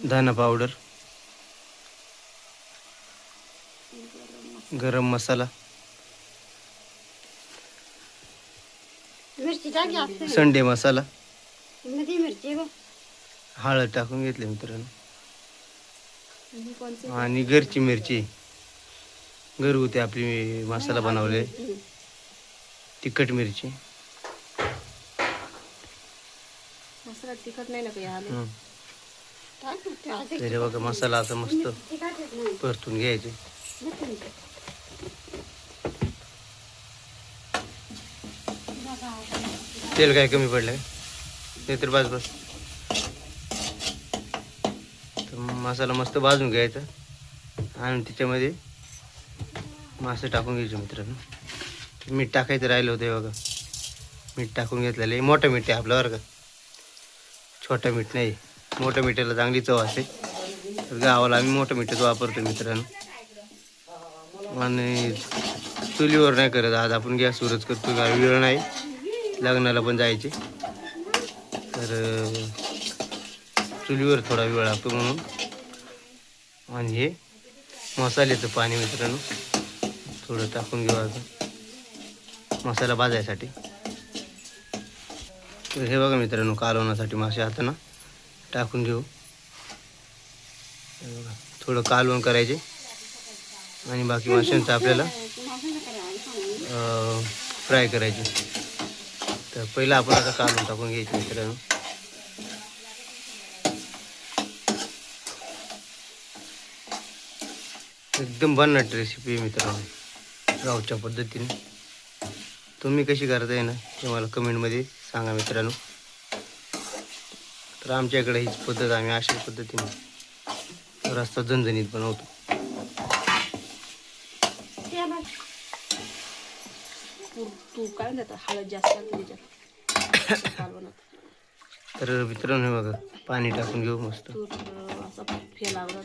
धना पावडर, गरम मसाला, मिरची टाकी असते संडे मसाला, मध्ये मिरची बघ. हळद टाकून घेतली मित्रांनो. आणि कोणती आणि घरची मिरची, घरगुती आपली मसाला बनवले, तिखट मिरची. मसाला तिखट नाही ना काही आले. त्याचे बघा मसाला आता मस्त परतून घ्यायचे. तेल काय कमी पडलं नाही तर बस बस. तर मसाला मस्त भाजून घ्यायचा आणि त्याच्यामध्ये मासे टाकून घ्यायचे मित्रांनो. मीठ टाकायचं राहिलं होतं बघा, मीठ टाकून घेतलेलं आहे. मोठं मीठ आहे आपलं बरं का, छोटं मीठ नाही. मोठं मिठाला चांगली चव असते, तर गावाला आम्ही मोठं मीठच वापरतो मित्रांनो. आणि चुलीवर नाही करत, आज आपण गॅसवरच करतो, वेळ नाही, लग्नाला पण जायचे, तर चुलीवर थोडा वेळ लागतो म्हणून. आणि हे मसाल्याचं पाणी मित्रांनो थोडं टाकून घेऊ आता मसाला भाजायसाठी. तर हे बघा मित्रांनो, कालवण्यासाठी मासे हाताना टाकून घेऊ. थोडं कालवण करायचे आणि बाकी माशांचं आपल्याला फ्राय करायचे. तर पहिलं आपण आता कालवून टाकून घ्यायचे मित्रांनो. एकदम भन्नाट रेसिपी मित्रांनो, गावच्या पद्धतीने. तुम्ही कशी करताय ना ते मला कमेंटमध्ये सांगा मित्रांनो. तर आमच्या इकडे हीच पद्धत, आम्ही अशा पद्धतीने रस्ता झणझणीत बनवतो. तू काय म्हणतात, हळद जास्त लागते त्याच्यात. तर मित्रांनो बघा, पाणी टाकून घेऊ मस्त. असा फेलावला